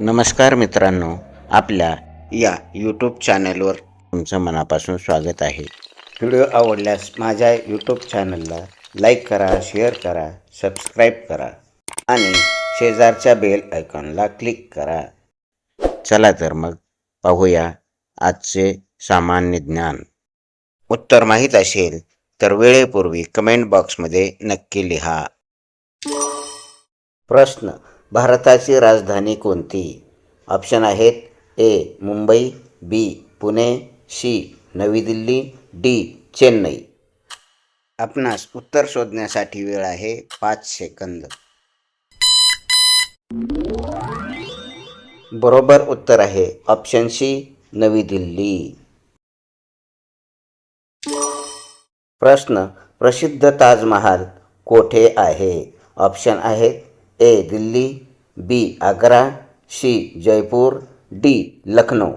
नमस्कार मित्रांनो, आपल्या या यूट्यूब चॅनलवर तुमचं मनापासून स्वागत आहे. व्हिडिओ आवडल्यास माझ्या यूट्यूब चॅनलला लाईक करा, शेअर करा, सबस्क्राईब करा आणि शेजारच्या बेल आयकॉनला क्लिक करा. चला तर मग पाहूया आजचे सामान्य ज्ञान. उत्तर माहीत असेल तर वेळेपूर्वी कमेंट बॉक्समध्ये नक्की लिहा. प्रश्न: भारताची राजधानी कोणती? ऑप्शन आहेत: ए. मुंबई, बी. पुणे, सी. नवी दिल्ली, डी. चेन्नई. आपणास उत्तर शोधण्यासाठी वेळ आहे 5 सेकंद. बरोबर उत्तर आहे ऑप्शन सी, नवी दिल्ली. प्रश्न: प्रसिद्ध ताजमहाल कोठे आहे? ऑप्शन आहेत: A. Delhi, B. Agra, C. Jaipur, D. Lucknow.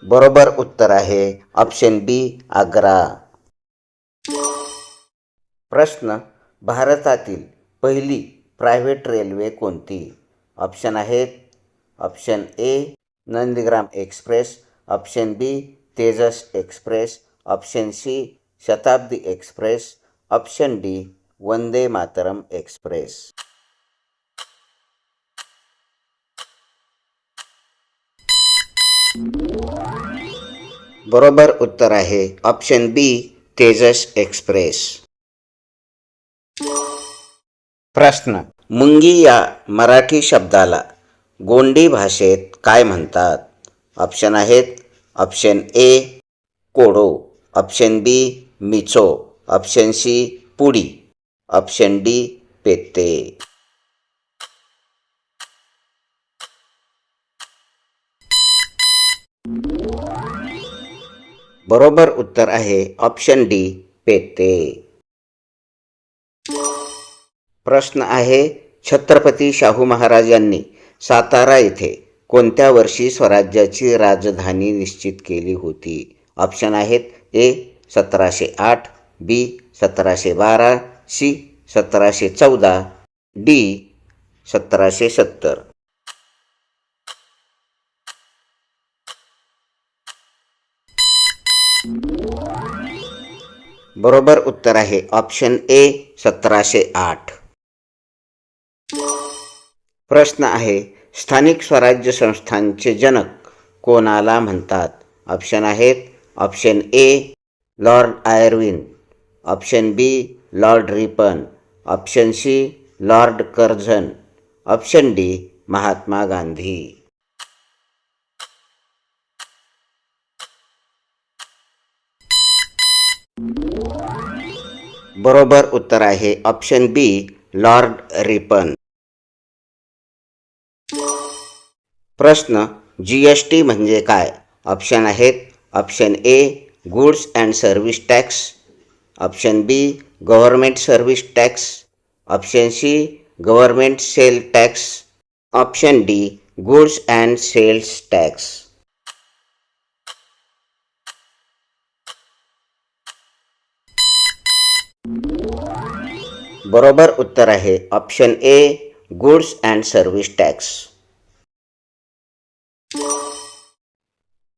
बरोबर उत्तर आहे ऑप्शन बी, आग्रा. प्रश्न: भारतातील पहिली प्रायव्हेट रेल्वे कोणती? ऑप्शन आहेत: option A. Nandigram express, option B. Tejas express, option C. Shatabdi express, option D. Vande Mataram express. बरोबर उत्तर आहे ऑप्शन बी, तेजस एक्सप्रेस. प्रश्न: मुंगी या मराठी शब्दाला गोंडी भाषेत काय म्हणतात? ऑप्शन आहेत: ऑप्शन ए. कोडो, ऑप्शन बी. मिचो, ऑप्शन सी. पुडी, ऑप्शन डी. पेत्ते. बरोबर उत्तर आहे ऑप्शन डी, पेत्ते. प्रश्न आहे: छत्रपती शाहू महाराज यांनी सातारा येथे कोणत्या वर्षी स्वराज्याची राजधानी निश्चित केली होती? ऑप्शन आहेत: ए. 1708, बी. 1712, सी. 1714, डी. 1770. बरोबर उत्तर आहे ऑप्शन ए, 1708. प्रश्न आहे: स्थानिक स्वराज्य संस्थांचे जनक कोणाला म्हणतात? ऑप्शन आहेत: option A. Lord Irwin, option B. Lord Ripon, option C. Lord Curzon, option D. Mahatma Gandhi. बरोबर उत्तर आहे ऑप्शन बी, लॉर्ड रिपन. प्रश्न: जीएसटी म्हणजे काय? ऑप्शन आहेत: option A. Goods and service tax, option B. Government service tax, option C. Government sell tax, option D. Goods and sales tax. बरोबर उत्तर आहे option A. Goods and service tax.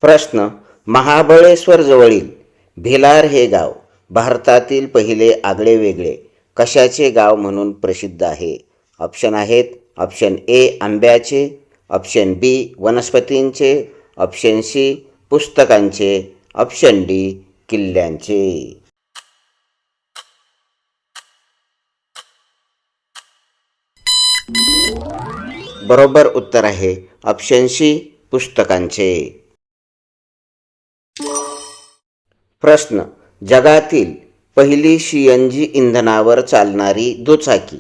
प्रश्न: महाबळेश्वर जवळील भिलार हे गाव भारतातील पहिले आगळेवेगळे कशाचे गाव म्हणून प्रसिद्ध आहे? ऑप्शन आहेत: ऑप्शन ए. आंब्याचे, ऑप्शन बी. वनस्पतींचे, ऑप्शन सी. पुस्तकांचे, ऑप्शन डी. किल्ल्यांचे. बरोबर उत्तर आहे ऑप्शन सी. पुस्तकांचे. प्रश्न: जगातील पहिली सीएनजी इंधनावर चालणारी दुचाकी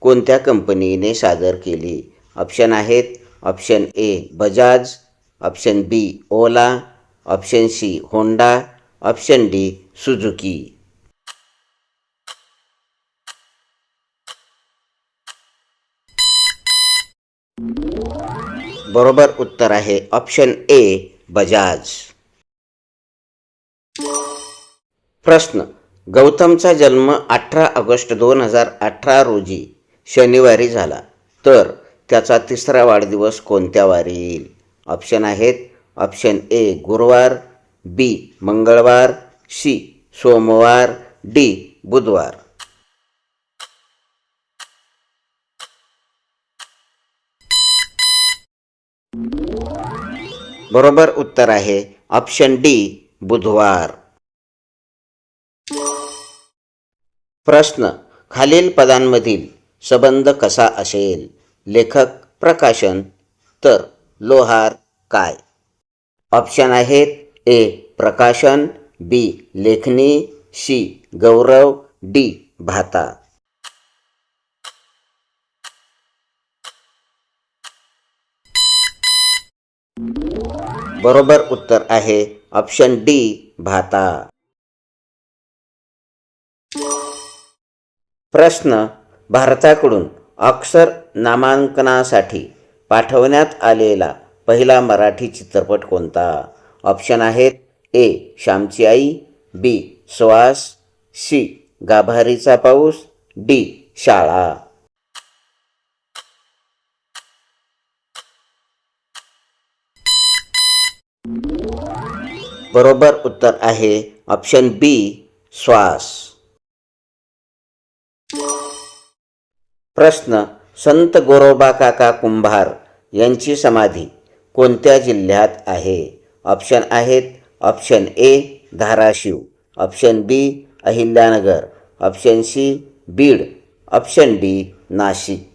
कोणत्या कंपनीने सादर केली? ऑप्शन आहेत: option A. Bajaj, option B. Ola, option C. Honda, option D. Suzuki. बरोबर उत्तर आहे ऑप्शन ए. बजाज. प्रश्न: गौतमचा जन्म 18 ऑगस्ट 2018 रोजी शनिवारी झाला, तर त्याचा तिसरा वाढदिवस कोणत्या वारी येईल? ऑप्शन आहेत. ऑप्शन ए गुरुवार, बी मंगळवार, सी सोमवार, डी बुधवार. बरोबर उत्तर आहे ऑप्शन डी बुधवार. प्रश्न. खालील पदांमधील संबंध कसा असेल? लेखक, प्रकाशन, तर लोहार काय? ऑप्शन आहेत. ए प्रकाशन, बी लेखणी, सी गौरव, डी भाता. बरोबर उत्तर आहे ऑप्शन डी भाता. प्रश्न. भारताकडून ऑस्कर नामांकनासाठी पाठवण्यात आलेला पहिला मराठी चित्रपट कोणता? ऑप्शन आहेत. ए श्यामची आई, बी श्वास, सी गाभारीचा पाऊस, डी शाळा. बरोबर उत्तर आहे ऑप्शन बी श्वास. प्रश्न. संत गोरोबा काका कुंभार यांची समाधी कोणत्या जिल्ह्यात आहे? ऑप्शन आहेत. Option A Dharashiv, option B Ahilyanagar, option C Beed, option D Nashik.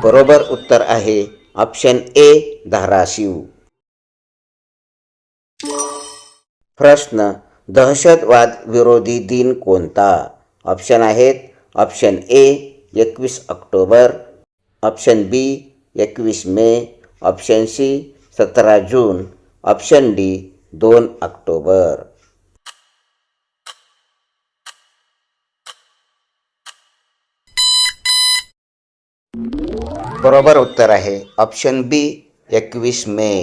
बरोबर उत्तर आहे ऑप्शन ए धाराशिव. प्रश्न. दहशतवाद विरोधी दिन कोणता? ऑप्शन आहेत. Option A 21 October, option B 21 May, option C 17 June, option D 2 October. बरोबर उत्तर आहे ऑप्शन बी 21 मे.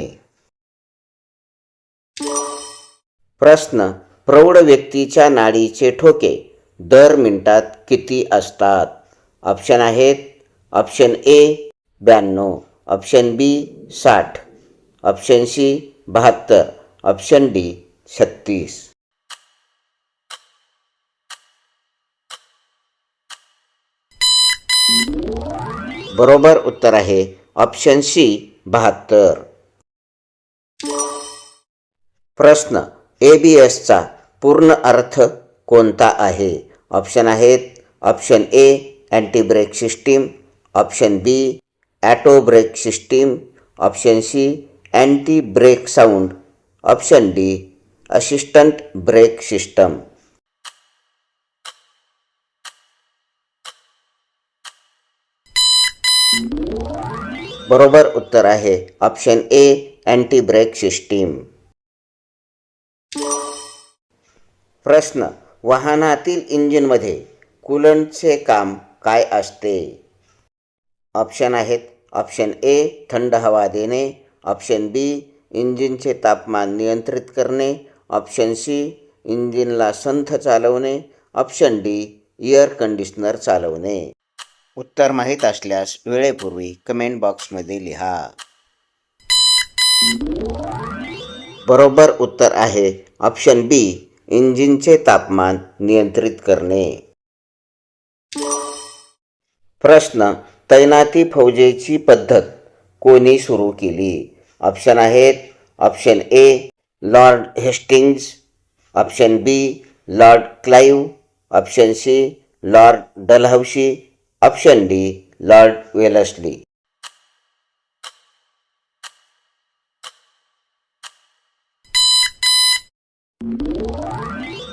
प्रश्न. प्रौढ व्यक्तीच्या नाडीचे ठोके दर मिनिटात किती असतात? ऑप्शन आहेत. Option A 92, option B 60, option C 72, option D 36. बरोबर उत्तर आहे ऑप्शन सी 72. प्रश्न. ABSचा पूर्ण अर्थ कोणता आहे? ऑप्शन आहेत. Option A anti brake system, option B auto brake system, option C anti brake sound, option D assistant brake system. बरोबर उत्तर आहे option A anti brake system. प्रश्न. वाहनातील इंजिनमध्ये कूलंटचे काम काय असते? ऑप्शन आहेत. ऑप्शन ए थंड हवा देणे, ऑप्शन बी इंजिनचे तापमान नियंत्रित करणे, ऑप्शन सी इंजिनला संथ चालवणे, ऑप्शन डी एअर कंडिशनर चालवणे. उत्तर माहीत असल्यास वेळेपूर्वी कमेंट बॉक्समध्ये लिहा. बरोबर उत्तर आहे ऑप्शन बी इंजिनचे तापमान नियंत्रित करणे. प्रश्न. तैनाती फौजेची पद्धत कोणी सुरू केली? ऑप्शन आहेत. Option A Lord Hastings, option B Lord Clive, option C Lord Dalhousie, option D Lord Wellesley.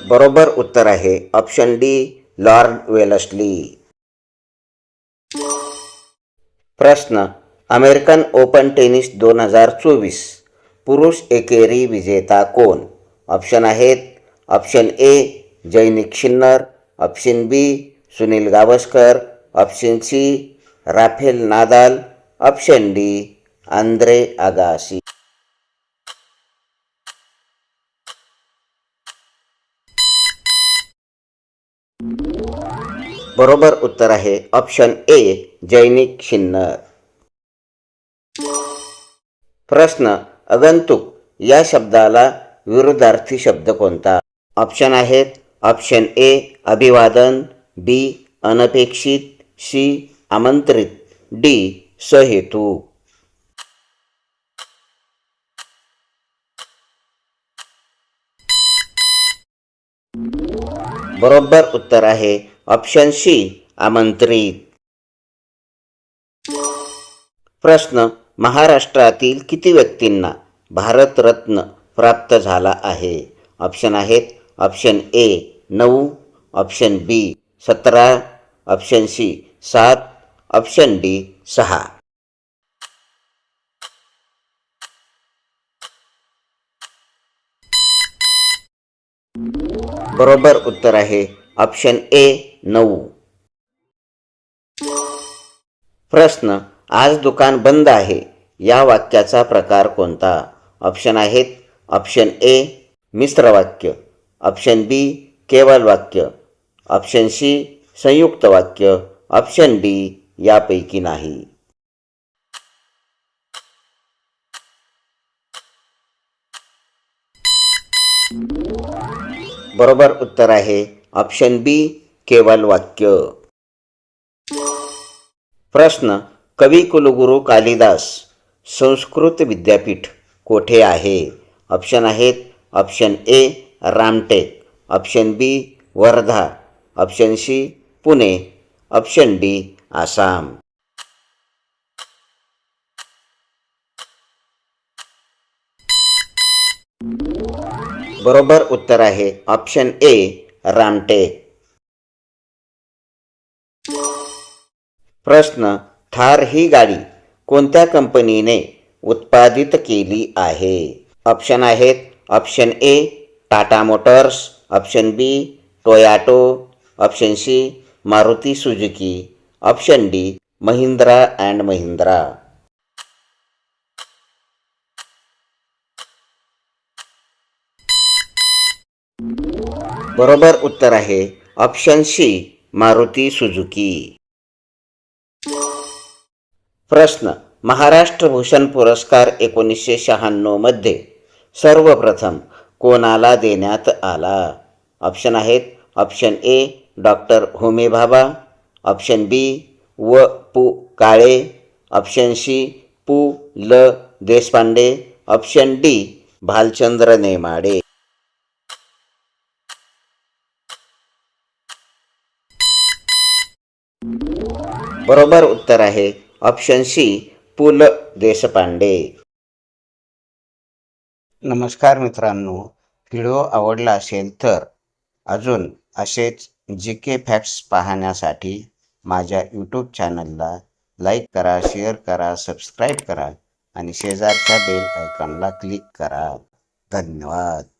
बरोबर उत्तर आहे ऑप्शन डी लॉर्ड वेलस्ली. प्रश्न. अमेरिकन ओपन टेनिस 2024 पुरुष एकेरी विजेता कोण? ऑप्शन आहेत. Option A Jannik Sinner, option B Sunil Gavaskar, option C Rafael Nadal, option D Andre Agassi. बरोबर उत्तर आहे ऑप्शन ए जैनिक शिन्नर. प्रश्न आगंतुक या शब्दाला विरुद्धार्थी शब्द कोणता? ऑप्शन आहेत ऑप्शन ए अभिवादन, बी अनपेक्षित, सी आमंत्रित, डी सहेतू. बरोबर उत्तर आहे ऑप्शन सी आमंत्रित. प्रश्न महाराष्ट्रातील किती व्यक्तींना भारतरत्न प्राप्त झाला आहे? ऑप्शन आहेत option A 9, option B 17, option C 7, option D 6. बरोबर उत्तर आहे ऑप्शन ए 9. प्रश्न आज दुकान बंद आहे या वाक्याचा प्रकार कोणता? ऑप्शन आहेत ऑप्शन ए मिश्र वाक्य, ऑप्शन बी केवल वाक्य, ऑप्शन सी संयुक्त वाक्य, ऑप्शन डी यापैकी नाही. बरोबर उत्तर आहे ऑप्शन बी केवल वाक्य. प्रश्न कवी कुलगुरू कालिदास संस्कृत विद्यापीठ कोठे आहे? ऑप्शन आहेत option A Ramtek, option B Wardha, option C Pune, option D Assam. बरोबर उत्तर आहे ऑप्शन ए रामटेक. प्रश्न थार ही गाडी कोणत्या कंपनीने उत्पादित केली आहे? ऑप्शन आहेत option A Tata motors, option B Toyota, option C Maruti Suzuki, option D Mahindra and Mahindra. बरोबर उत्तर आहे ऑप्शन सी मारुती सुझुकी. प्रश्न महाराष्ट्र भूषण पुरस्कार 1996 मध्ये सर्वप्रथम कोणाला देण्यात आला? ऑप्शन आहेत option A doctor Homi Bhabha, option B Va Pu Kale, option C Pu La Deshpande, option D Bhalchandra Nemade. बरोबर उत्तर आहे ऑप्शन सी पु ल देशपांडे. नमस्कार मित्रांनो, व्हिडिओ आवडला असेल तर अजून असेच जी के फॅक्ट्स पाहण्यासाठी माझ्या यूट्यूब चॅनलला लाईक करा, शेअर करा, सबस्क्राईब करा आणि शेजारच्या बेल आयकॉनला क्लिक करा. धन्यवाद.